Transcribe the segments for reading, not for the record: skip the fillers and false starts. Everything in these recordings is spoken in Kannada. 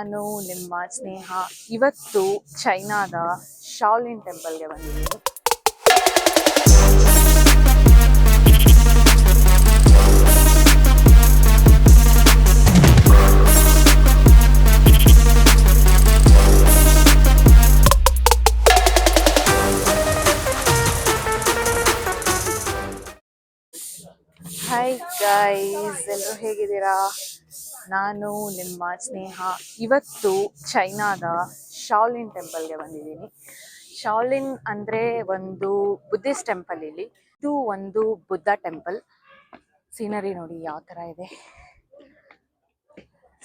ನಾನು ನಿಮ್ಮ ಸ್ನೇಹ ಇವತ್ತು ಚೈನಾದ ಶಾಲಿನ್ ಟೆಂಪಲ್ಗೆ ಬಂದಿದ್ದೀನಿ. ಹಾಯ್ ಗೈಸ್, ಎಲ್ಲರೂ ಹೇಗಿದ್ದೀರಾ? ನಾನು ನಿಮ್ಮ ಸ್ನೇಹ ಇವತ್ತು ಚೈನಾದ ಶಾಲಿನ್ ಟೆಂಪಲ್ಗೆ ಬಂದಿದ್ದೀನಿ. ಶಾಲಿನ್ ಅಂದರೆ ಒಂದು ಬುದ್ಧಿಸ್ಟ್ ಟೆಂಪಲ್. ಇದು ಒಂದು ಬುದ್ಧ ಟೆಂಪಲ್. ಸೀನರಿ ನೋಡಿ ಯಾವ ಥರ ಇದೆ,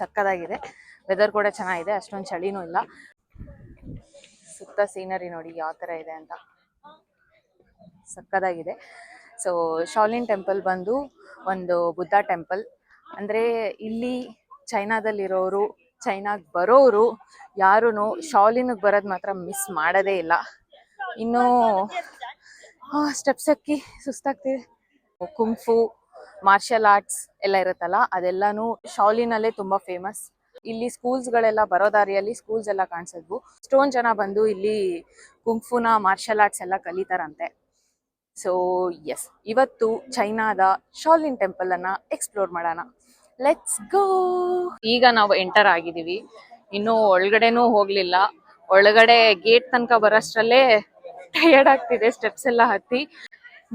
ಸಕ್ಕದಾಗಿದೆ. ವೆದರ್ ಕೂಡ ಚೆನ್ನಾಗಿದೆ, ಅಷ್ಟೊಂದು ಚಳಿನೂ ಇಲ್ಲ. ಸುತ್ತ ಸೀನರಿ ನೋಡಿ ಯಾವ ಥರ ಇದೆ ಅಂತ, ಸಕ್ಕದಾಗಿದೆ. ಸೊ ಶಾಲಿನ್ ಟೆಂಪಲ್ ಬಂದು ಒಂದು ಬುದ್ಧ ಟೆಂಪಲ್. ಅಂದರೆ ಇಲ್ಲಿ ಚೈನಾದಲ್ಲಿರೋರು, ಚೈನಾಗೆ ಬರೋರು ಯಾರೂ ಶಾಲಿನ್ಗೆ ಬರೋದು ಮಾತ್ರ ಮಿಸ್ ಮಾಡೋದೇ ಇಲ್ಲ. ಇನ್ನೂ ಸ್ಟೆಪ್ಸ್ ಹಕ್ಕಿ ಸುಸ್ತಾಗ್ತಿದೆ. ಕುಂಫು, ಮಾರ್ಷಲ್ ಆರ್ಟ್ಸ್ ಎಲ್ಲ ಇರುತ್ತಲ್ಲ, ಅದೆಲ್ಲನೂ ಶಾಲಿನಲ್ಲೇ ತುಂಬ ಫೇಮಸ್. ಇಲ್ಲಿ ಸ್ಕೂಲ್ಸ್ಗಳೆಲ್ಲ ಬರೋ ದಾರಿಯಲ್ಲಿ ಸ್ಕೂಲ್ಸ್ ಎಲ್ಲ ಕಾಣಿಸಿದ್ವು. ಎಷ್ಟೊಂದು ಜನ ಬಂದು ಇಲ್ಲಿ ಕುಂಫುನ, ಮಾರ್ಷಲ್ ಆರ್ಟ್ಸ್ ಎಲ್ಲ ಕಲಿತಾರಂತೆ. ಸೊ ಎಸ್, ಇವತ್ತು ಚೈನಾದ ಶಾಲಿನ್ ಟೆಂಪಲ್ ಅನ್ನ ಎಕ್ಸ್ಪ್ಲೋರ್ ಮಾಡೋಣ. Let's go. ಈಗ ನಾವು ಎಂಟರ್ ಆಗಿದ್ದೀವಿ, ಇನ್ನೂ ಒಳಗಡೆನೂ ಹೋಗ್ಲಿಲ್ಲ. ಒಳಗಡೆ ಗೇಟ್ ತನಕ ಬರೋಷ್ಟರಲ್ಲೇ ಟಯರ್ಡ್ ಆಗ್ತಿದೆ ಸ್ಟೆಪ್ಸ್ ಎಲ್ಲ ಹತ್ತಿ.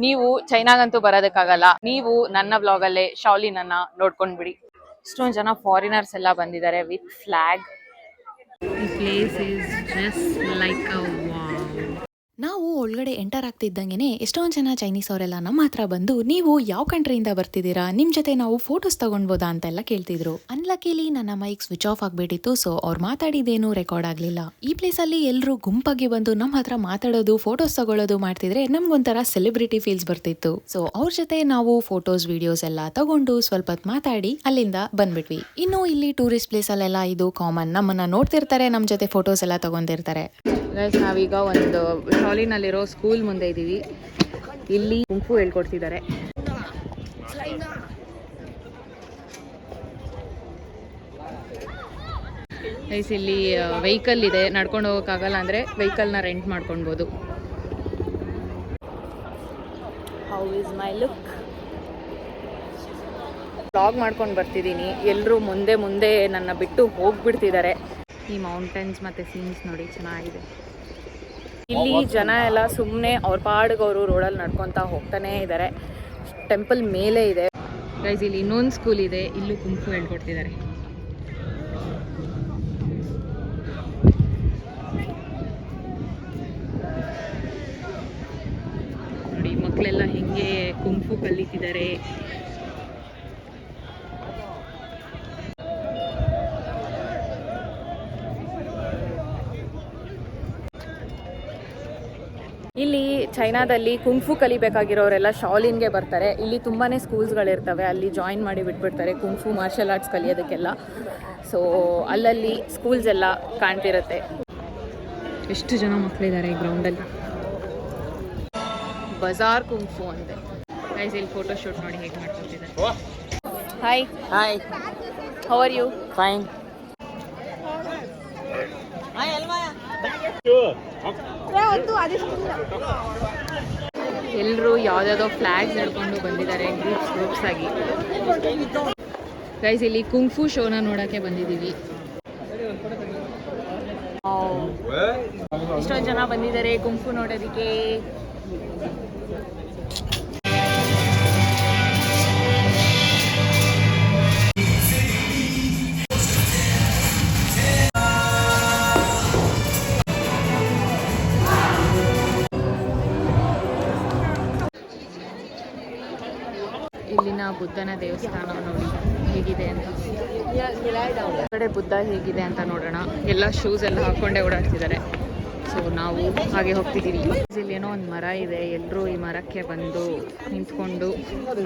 ನೀವು ಚೈನಾಗಂತೂ ಬರೋದಕ್ಕಾಗಲ್ಲ, ನೀವು ನನ್ನ ವ್ಲಾಗಲ್ಲೇ ಶಾಲಿನ್ ಅನ್ನ ನೋಡ್ಕೊಂಡ್ಬಿಡಿ. ಇಷ್ಟೊಂದು ಜನ ಫಾರಿನರ್ಸ್ ಎಲ್ಲ ಬಂದಿದ್ದಾರೆ ವಿತ್ ಫ್ಲಾಗ್. ಈ place is just like a wow. ನಾವು ಒಳಗಡೆ ಎಂಟರ್ ಆಗ್ತಿದ್ದಂಗೆ ಎಷ್ಟೊಂದು ಜನ ಚೈನೀಸ್ ಅವರೆಲ್ಲ ನಮ್ಮ ಹತ್ರ ಬಂದು, ನೀವು ಯಾವ ಕಂಟ್ರಿಯಿಂದ ಬರ್ತಿದ್ದೀರಾ, ನಿಮ್ಮ ಜೊತೆ ನಾವು ಫೋಟೋಸ್ ತಗೊಳ್ಬೋದಾ ಅಂತೆಲ್ಲ ಕೇಳ್ತಿದ್ರು. ಅನ್ಲಕಿಲಿ ನನ್ನ ಮೈಕ್ ಸ್ವಿಚ್ ಆಫ್ ಆಗಿಬಿಟ್ಟಿತ್ತು, ಸೊ ಅವ್ರು ಮಾತಾಡಿದೇನು ರೆಕಾರ್ಡ್ ಆಗಲಿಲ್ಲ. ಈ ಪ್ಲೇಸಲ್ಲಿ ಎಲ್ಲರೂ ಗುಂಪಾಗಿ ಬಂದು ನಮ್ಮ ಹತ್ರ ಮಾತಾಡೋದು, ಫೋಟೋಸ್ ತಗೊಳ್ಳೋದು ಮಾಡ್ತಿದ್ರೆ ನಮ್ಗೊಂಥರ ಸೆಲೆಬ್ರಿಟಿ ಫೀಲ್ಸ್ ಬರ್ತಿತ್ತು. ಸೊ ಅವ್ರ ಜೊತೆ ನಾವು ಫೋಟೋಸ್, ವಿಡಿಯೋಸ್ ಎಲ್ಲ ತಗೊಂಡು ಸ್ವಲ್ಪ ಹೊತ್ತು ಮಾತಾಡಿ ಅಲ್ಲಿಂದ ಬಂದ್ಬಿಟ್ವಿ. ಇನ್ನು ಇಲ್ಲಿ ಟೂರಿಸ್ಟ್ ಪ್ಲೇಸ್ ಅಲ್ಲೆಲ್ಲ ಇದು ಕಾಮನ್, ನಮ್ಮನ್ನ ನೋಡ್ತಿರ್ತಾರೆ, ನಮ್ಮ ಜೊತೆ ಫೋಟೋಸ್ ಎಲ್ಲ ತಗೊಂಡಿರ್ತಾರೆ. ಗೈಸ್, ನಾವೀಗ ಒಂದು ಶಾಲಿನಲ್ಲಿರೋ ಸ್ಕೂಲ್ ಮುಂದೆ ಇದ್ದೀವಿ. ಇಲ್ಲಿ ಕುಂಫು ಹೇಳ್ಕೊಡ್ತಿದ್ದಾರೆ. ಗೈಸ್, ಇಲ್ಲಿ ವೆಹಿಕಲ್ ಇದೆ, ನಡ್ಕೊಂಡು ಹೋಗೋಕ್ಕಾಗಲ್ಲ ಅಂದರೆ ವೆಹಿಕಲ್ನ ರೆಂಟ್ ಮಾಡ್ಕೊಳ್ಬೋದು. How is my look? Vlog ಮಾಡ್ಕೊಂಡು ಬರ್ತಿದ್ದೀನಿ, ಎಲ್ಲರೂ ಮುಂದೆ ಮುಂದೆ ನನ್ನ ಬಿಟ್ಟು ಹೋಗ್ಬಿಡ್ತಿದ್ದಾರೆ. ಈ ಮೌಂಟೇನ್ಸ್ ಮತ್ತು ಸೀನ್ಸ್ ನೋಡಿ ಚೆನ್ನಾಗಿದೆ. ಇಲ್ಲಿ ಜನ ಎಲ್ಲ ಸುಮ್ಮನೆ ಅವ್ರ ಪಾಡಿಗೆ ಅವರು ರೋಡಲ್ಲಿ ನಡ್ಕೊತಾ ಹೋಗ್ತಾನೇ ಇದ್ದಾರೆ. ಟೆಂಪಲ್ ಮೇಲೆ ಇದೆ. ಗೈಸ್, ಇಲ್ಲಿ ಇನ್ನೊಂದು ಸ್ಕೂಲ್ ಇದೆ, ಇಲ್ಲೂ ಕುಂಫು ಹೇಳ್ಕೊಡ್ತಿದ್ದಾರೆ. ನೋಡಿ ಮಕ್ಕಳೆಲ್ಲ ಹೆಂಗೆ ಕುಂಫು ಕಲಿತಿದ್ದಾರೆ. ಇಲ್ಲಿ ಚೈನಾದಲ್ಲಿ ಕುಂಫು ಕಲಿಬೇಕಾಗಿರೋರೆಲ್ಲ ಶಾಲಿನ್ಗೆ ಬರ್ತಾರೆ. ಇಲ್ಲಿ ತುಂಬಾ ಸ್ಕೂಲ್ಸ್ಗಳಿರ್ತವೆ, ಅಲ್ಲಿ ಜಾಯಿನ್ ಮಾಡಿ ಬಿಟ್ಬಿಡ್ತಾರೆ ಕುಂಫು, ಮಾರ್ಷಲ್ ಆರ್ಟ್ಸ್ ಕಲಿಯೋದಕ್ಕೆಲ್ಲ. ಸೊ ಅಲ್ಲಲ್ಲಿ ಸ್ಕೂಲ್ಸ್ ಎಲ್ಲ ಕಾಣ್ತಿರುತ್ತೆ. ಎಷ್ಟು ಜನ ಮಕ್ಕಳಿದ್ದಾರೆ ಈ ಗ್ರೌಂಡಲ್ಲಿ. ಬಜಾರ್ ಕುಂಫು ಅಂತೆ. ಗೈಸ್, ಇಲ್ಲಿ ಫೋಟೋ ಶೂಟ್ ನೋಡಿ ಹೇಗೆ ಮಾಡ್ಕೊತಿದ್ದಾರೆ. Hi hi, how are you? Fine. ಎಲ್ಲರೂ ಯಾವ್ದಾವ್ದೋ ಫ್ಲಾಗ್ಸ್ ಹಿಡ್ಕೊಂಡು ಬಂದಿದ್ದಾರೆ, ಗ್ರೂಪ್ಸ್ ಆಗಿ. ಗೈಸ್, ಇಲ್ಲಿ ಕುಂಫು ಶೋನ ನೋಡಕ್ಕೆ ಬಂದಿದ್ದೀವಿ. ಎಷ್ಟೊಂದು ಜನ ಬಂದಿದ್ದಾರೆ ಕುಂಫು ನೋಡೋದಕ್ಕೆ. ಇಲ್ಲಿನ ಬುದ್ಧನ ದೇವಸ್ಥಾನ ನೋಡಿ ಹೇಗಿದೆ ಅಂತ. ಕಡೆ ಬುದ್ಧ ಹೇಗಿದೆ ಅಂತ ನೋಡೋಣ. ಎಲ್ಲ ಶೂಸ್ ಎಲ್ಲ ಹಾಕೊಂಡೇ ಓಡಾಡ್ತಿದ್ದಾರೆ. ಸೊ ನಾವು ಹಾಗೆ ಹೋಗ್ತಿದ್ದೀವಿ. ಇಲ್ಲಿ ಏನೋ ಒಂದು ಮರ ಇದೆ, ಎಲ್ಲರೂ ಈ ಮರಕ್ಕೆ ಬಂದು ನಿಂತ್ಕೊಂಡು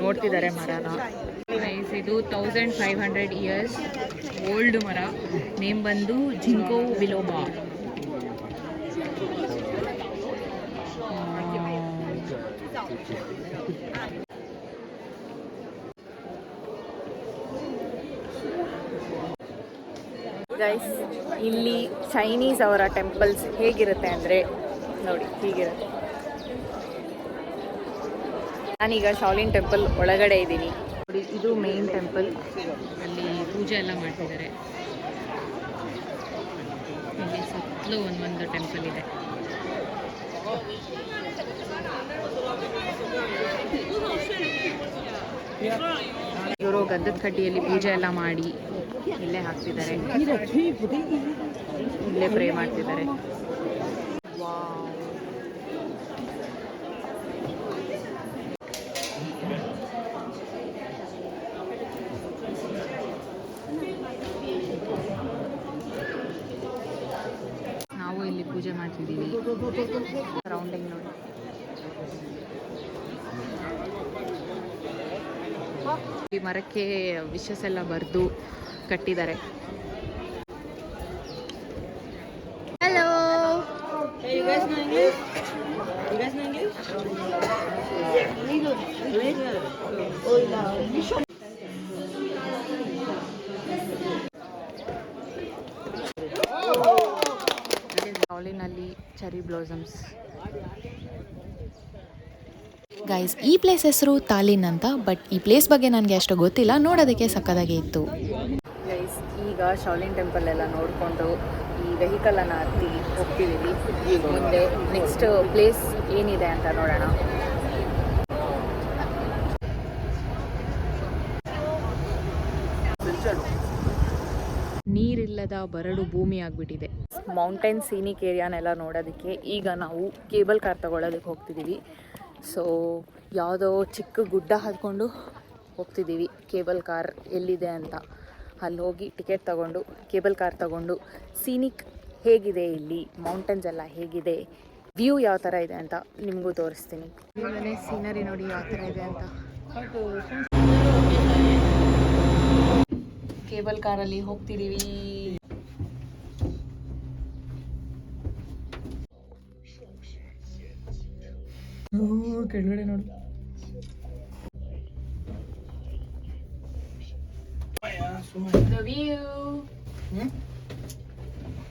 ನೋಡ್ತಿದ್ದಾರೆ ಮರನ. ಇದು 1500 ಇಯರ್ಸ್ ಓಲ್ಡ್ ಮರ. ನೇಮ್ ಬಂದು ಜಿಂಕೋ ಬಿಲೋಬಾ. ಗೈಸ್, ಇಲ್ಲಿ ಚೈನೀಸ್ ಅವರ ಟೆಂಪಲ್ಸ್ ಹೇಗಿರುತ್ತೆ ಅಂದರೆ ನೋಡಿ ಹೀಗಿರುತ್ತೆ. ನಾನೀಗ ಶಾಲಿನ್ ಟೆಂಪಲ್ ಒಳಗಡೆ ಇದ್ದೀನಿ ನೋಡಿ. ಇದು ಮೇನ್ ಟೆಂಪಲ್, ಅಲ್ಲಿ ಪೂಜೆ ಎಲ್ಲ ಮಾಡ್ತಿದ್ದಾರೆ. ಇಲ್ಲಿ ಸುತ್ತಲೂ ಒಂದೊಂದು ಟೆಂಪಲ್ ಇದೆ. ಇವರು ಗಂಧದ ಕಡ್ಡಿಯಲ್ಲಿ ಪೂಜೆ ಎಲ್ಲ ಮಾಡಿ ಇಲ್ಲೇ ಹಾಕ್ತಿದ್ದಾರೆ, ಇಲ್ಲೇ ಪ್ರೇ ಮಾಡ್ತಿದ್ದಾರೆ. ನಾವು ಇಲ್ಲಿ ಪೂಜೆ ಮಾಡ್ತಿದ್ದೀವಿ. ಸರೌಂಡಿಂಗ್ ನೋಡಿ. ಈ ಮರಕ್ಕೆ ವಿಶಸ್ ಎಲ್ಲ ಬರೆದು ಕಟ್ಟಿದ್ದಾರೆ. ಹಲೋ, ಶಾಲಿನಲ್ಲಿ ಚೆರಿ ಬ್ಲಾಸಮ್ಸ್. ಗೈಸ್, ಈ ಪ್ಲೇಸ್ ಹೆಸರು ತಾಲಿನ್ ಅಂತ. ಬಟ್ ಈ ಪ್ಲೇಸ್ ಬಗ್ಗೆ ನನಗೆ ಅಷ್ಟು ಗೊತ್ತಿಲ್ಲ, ನೋಡೋದಕ್ಕೆ ಸಕ್ಕದಾಗೆ ಇತ್ತು. ಗೈಸ್, ಈಗ ಶಾಲಿನ್ ಟೆಂಪಲ್ ಎಲ್ಲ ನೋಡಿಕೊಂಡು ಈ ವೆಹಿಕಲನ್ನು ಹತ್ತಿ ಹೋಗ್ತಿದ್ದೀವಿ. ಮುಂದೆ ನೆಕ್ಸ್ಟ್ ಪ್ಲೇಸ್ ಏನಿದೆ ಅಂತ ನೋಡೋಣ. ನೀರಿಲ್ಲದ ಬರಡು ಭೂಮಿ ಆಗಿಬಿಟ್ಟಿದೆ. ಮೌಂಟೇನ್ ಸೀನಿಕ್ ಏರಿಯಾನೆಲ್ಲ ನೋಡೋದಕ್ಕೆ ಈಗ ನಾವು ಕೇಬಲ್ ಕಾರ್ ತಗೊಳ್ಳೋದಕ್ಕೆ ಹೋಗ್ತಿದ್ದೀವಿ. ಸೊ ಯಾವುದೋ ಚಿಕ್ಕ ಗುಡ್ಡ ಹತ್ಕೊಂಡು ಹೋಗ್ತಿದ್ದೀವಿ. ಕೇಬಲ್ ಕಾರ್ ಎಲ್ಲಿದೆ ಅಂತ ಅಲ್ಲಿ ಹೋಗಿ ಟಿಕೆಟ್ ತಗೊಂಡು ಕೇಬಲ್ ಕಾರ್ ತಗೊಂಡು ಸೀನಿಕ್ ಹೇಗಿದೆ, ಇಲ್ಲಿ ಮೌಂಟೇನ್ಸ್ ಎಲ್ಲ ಹೇಗಿದೆ, ವ್ಯೂ ಯಾವ ಥರ ಇದೆ ಅಂತ ನಿಮಗೂ ತೋರಿಸ್ತೀನಿ. ಆಮೇಲೆ ಸೀನರಿ ನೋಡಿ ಯಾವ ಥರ ಇದೆ ಅಂತ. ಕೇಬಲ್ ಕಾರಲ್ಲಿ ಹೋಗ್ತಿದ್ದೀವಿ. ಕೆಳಗಡೆ ನೋಡಿ.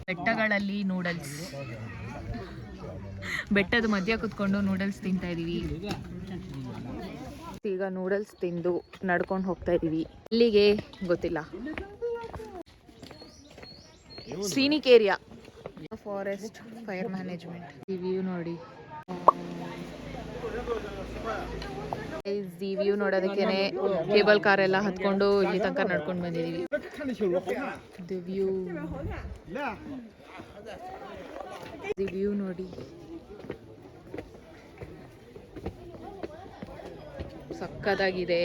ಬೆಟ್ಟಗಳಲ್ಲಿ ನೂಡಲ್ಸ್, ಬೆಟ್ಟದ ಮಧ್ಯ ಕುತ್ಕೊಂಡು ನೂಡಲ್ಸ್ ತಿಂತಾ ಇದೀವಿ. ಈಗ ನೂಡಲ್ಸ್ ತಿಂದು ನಡ್ಕೊಂಡು ಹೋಗ್ತಾ ಇದೀವಿ. ಇಲ್ಲಿಗೆ ಗೊತ್ತಿಲ್ಲ. Scenic area, forest fire management. ಈ ವ್ಯೂ ನೋಡಿ. ಈ ವ್ಯೂ ನೋಡೋದಕ್ಕೇನೆ ಕೇಬಲ್ ಕಾರ್ ಎಲ್ಲ ಹತ್ಕೊಂಡು ಇಲ್ಲಿ ತನಕ ನಡ್ಕೊಂಡು ಬಂದಿದ್ದೀವಿ. ದಿ ವ್ಯೂ ನೋಡಿ, ಸಕ್ಕದಾಗಿದೆ.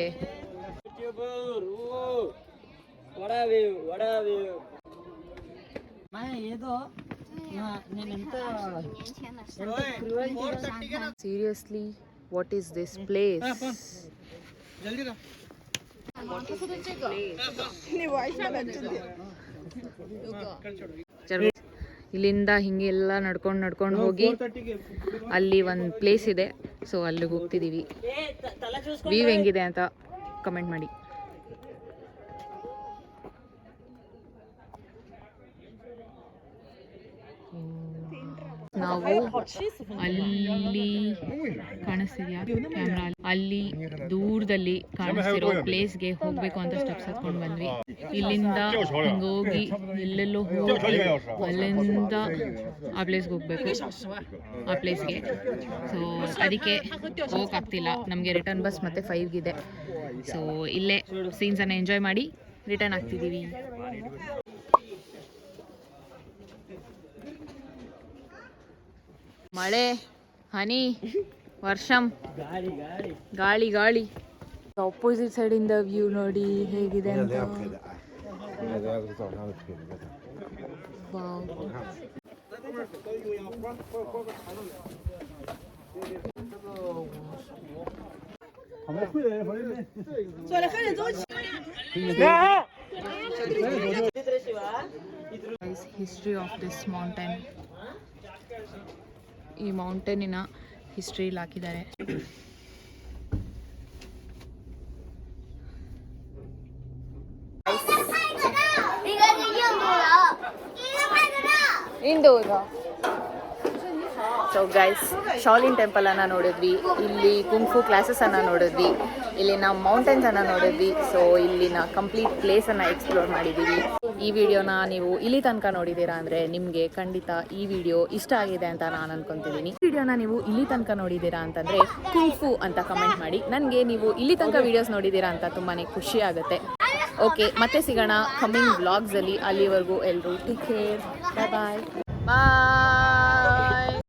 Seriously, what is this place? ಇಲ್ಲಿಂದ ಹಿಂಗೆಲ್ಲ ನಡ್ಕೊಂಡು ಹೋಗಿ ಅಲ್ಲಿ ಒಂದು ಪ್ಲೇಸ್ ಇದೆ. ಸೊ ಅಲ್ಲಿಗೆ ಹೋಗ್ತಿದ್ದೀವಿ. ವ್ಯೂ ಹೆಂಗಿದೆ ಅಂತ ಕಮೆಂಟ್ ಮಾಡಿ. ನಾವು ಅಲ್ಲಿ ಕಾಣಿಸ್ತಿದ್ಯಾ ಕ್ಯಾಮ್ರಾ, ಅಲ್ಲಿ ದೂರದಲ್ಲಿ ಕಾಣಿಸ್ತಿರೋ ಪ್ಲೇಸ್ಗೆ ಹೋಗ್ಬೇಕು ಅಂತ ಸ್ಟೆಪ್ಸ್ ಹತ್ಕೊಂಡು ಬಂದ್ವಿ. ಇಲ್ಲಿಂದ ಹಿಂಗೋಗಿ ಎಲ್ಲೆಲ್ಲೋ ಹೋಗಿ ಅಲ್ಲಿಂದ ಆ ಪ್ಲೇಸ್ಗೆ ಹೋಗ್ಬೇಕು, ಆ ಪ್ಲೇಸ್ಗೆ. ಸೊ ಅದಕ್ಕೆ ಹೋಗೋಕ್ಕಾಗ್ತಿಲ್ಲ ನಮಗೆ. ರಿಟರ್ನ್ ಬಸ್ ಮತ್ತೆ 5 ಸೊ ಇಲ್ಲೇ ಸೀನ್ಸನ್ನು ಎಂಜಾಯ್ ಮಾಡಿ ರಿಟರ್ನ್ ಆಗ್ತಿದ್ದೀವಿ. ಮಳೆ, ಹನಿ, ವರ್ಷಂ, ಗಾಳಿ ಗಾಳಿ. ಆಪೋಸಿಟ್ ಸೈಡಿಂದ ವ್ಯೂ ನೋಡಿ ಹೇಗಿದೆ ಅಂತ. History of this mountain. ಈ ಮೌಂಟೇನಿನ ಹಿಸ್ಟ್ರಿಲಿ ಹಾಕಿದ್ದಾರೆ. ಇಂದು ಸೊ ಗೈಸ್, ಶಾಲಿನ್ ಟೆಂಪಲ್ ಅನ್ನ ನೋಡಿದ್ವಿ, ಇಲ್ಲಿ ಕುಂಫು ಕ್ಲಾಸಸ್ ಅನ್ನ ನೋಡಿದ್ವಿ, ಇಲ್ಲಿನ ಮೌಂಟೇನ್ಸ್ ಅನ್ನ ನೋಡಿದ್ವಿ. ಸೊ ಇಲ್ಲಿನ ಕಂಪ್ಲೀಟ್ ಪ್ಲೇಸ್ ಅನ್ನ ಎಕ್ಸ್ಪ್ಲೋರ್ ಮಾಡಿದ್ದೀವಿ. ಈ ವಿಡಿಯೋನ ನೀವು ಇಲ್ಲಿ ತನಕ ನೋಡಿದ್ದೀರಾ ಅಂದರೆ ನಿಮಗೆ ಖಂಡಿತ ಈ ವಿಡಿಯೋ ಇಷ್ಟ ಆಗಿದೆ ಅಂತ ನಾನು ಅನ್ಕೊಂತಿದ್ದೀನಿ. ಈ ವಿಡಿಯೋನ ನೀವು ಇಲ್ಲಿ ತನಕ ನೋಡಿದ್ದೀರಾ ಅಂತಂದರೆ ಕುಂಫು ಅಂತ ಕಮೆಂಟ್ ಮಾಡಿ. ನನಗೆ ನೀವು ಇಲ್ಲಿ ತನಕ ವಿಡಿಯೋಸ್ ನೋಡಿದ್ದೀರಾ ಅಂತ ತುಂಬಾ ಖುಷಿ ಆಗುತ್ತೆ. ಓಕೆ, ಮತ್ತೆ ಸಿಗೋಣ ಕಮ್ಮಿಂಗ್ ವ್ಲಾಗ್ಸಲ್ಲಿ. ಅಲ್ಲಿವರೆಗೂ ಎಲ್ಲರೂ ಟೇಕ್ ಕೇರ್, ಬಾಯ್ ಬಾಯ್.